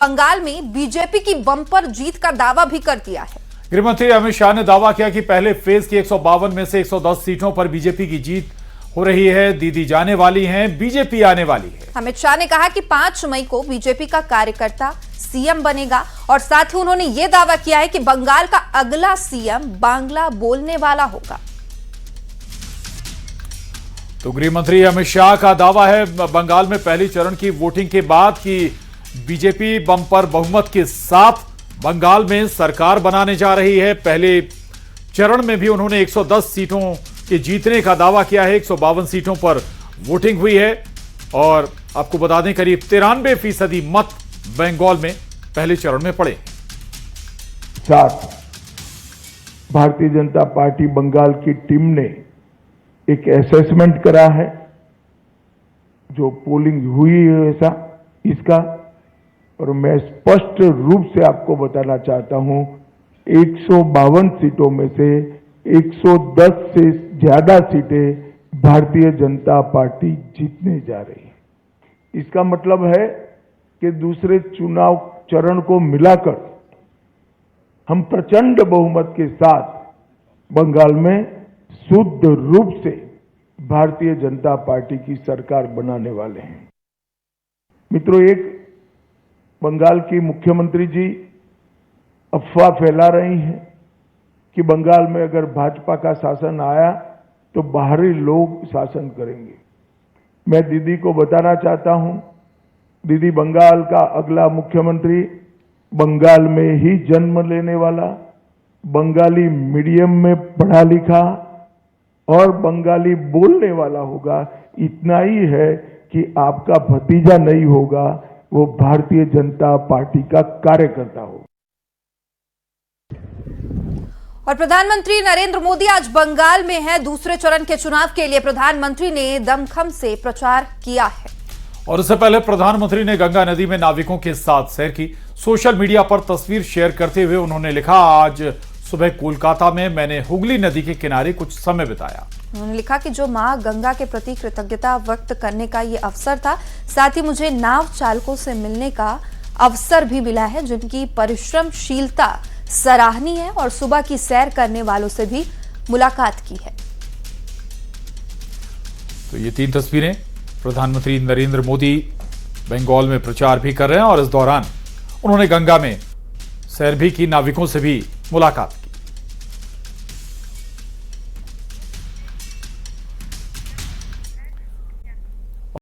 बंगाल में बीजेपी की बम्पर जीत का दावा भी कर दिया है। गृहमंत्री अमित शाह ने दावा किया कि पहले फेज की 152 में से 110 सीटों पर बीजेपी की जीत हो रही है। दीदी जाने वाली हैं, बीजेपी आने वाली है। अमित शाह ने कहा कि 5 मई को बीजेपी का कार्यकर्ता सीएम बनेगा और साथ ही उन्होंने यह दावा किया है कि बंगाल का अगला सीएम बांग्ला बोलने वाला होगा। तो गृहमंत्री अमित शाह का दावा है बंगाल में पहली चरण की वोटिंग के बाद कि बीजेपी बम्पर बहुमत के साथ बंगाल में सरकार बनाने जा रही है। पहले चरण में भी उन्होंने 110 सीटों के जीतने का दावा किया है। 152 सीटों पर वोटिंग हुई है और आपको बता दें करीब 93% मत बंगाल में पहले चरण में पड़े। साथ भारतीय जनता पार्टी बंगाल की टीम ने एक असेसमेंट करा है, जो पोलिंग हुई है ऐसा इसका, और मैं स्पष्ट रूप से आपको बताना चाहता हूं 152 सीटों में से 110 से ज्यादा सीटें भारतीय जनता पार्टी जीतने जा रही है। इसका मतलब है कि दूसरे चुनाव चरण को मिलाकर हम प्रचंड बहुमत के साथ बंगाल में शुद्ध रूप से भारतीय जनता पार्टी की सरकार बनाने वाले हैं। मित्रों, एक बंगाल की मुख्यमंत्री जी अफवाह फैला रही हैं कि बंगाल में अगर भाजपा का शासन आया तो बाहरी लोग शासन करेंगे। मैं दीदी को बताना चाहता हूं, दीदी बंगाल का अगला मुख्यमंत्री बंगाल में ही जन्म लेने वाला, बंगाली मीडियम में पढ़ा लिखा और बंगाली बोलने वाला होगा। इतना ही है कि आपका भतीजा नहीं होगा, वो भारतीय जनता पार्टी का कार्यकर्ता होगा। और प्रधानमंत्री नरेंद्र मोदी आज बंगाल में है। दूसरे चरण के चुनाव के लिए प्रधानमंत्री ने दमखम से प्रचार किया है। और इससे पहले प्रधानमंत्री ने गंगा नदी में नाविकों के साथ सैर की। सोशल मीडिया पर तस्वीर शेयर करते हुए उन्होंने लिखा, आज सुबह कोलकाता में मैंने हुगली नदी के किनारे कुछ समय बिताया। उन्होंने लिखा कि जो मां गंगा के प्रति कृतज्ञता व्यक्त करने का ये अवसर था। साथ ही मुझे नाव चालकों से मिलने का अवसर भी मिला है, जिनकी परिश्रमशीलता सराहनीय है, और सुबह की सैर करने वालों से भी मुलाकात की है। तो ये 3 तस्वीरें प्रधानमंत्री नरेंद्र मोदी बंगाल में प्रचार भी कर रहे हैं और इस दौरान उन्होंने गंगा में सैर भी की, नाविकों से भी मुलाकात की।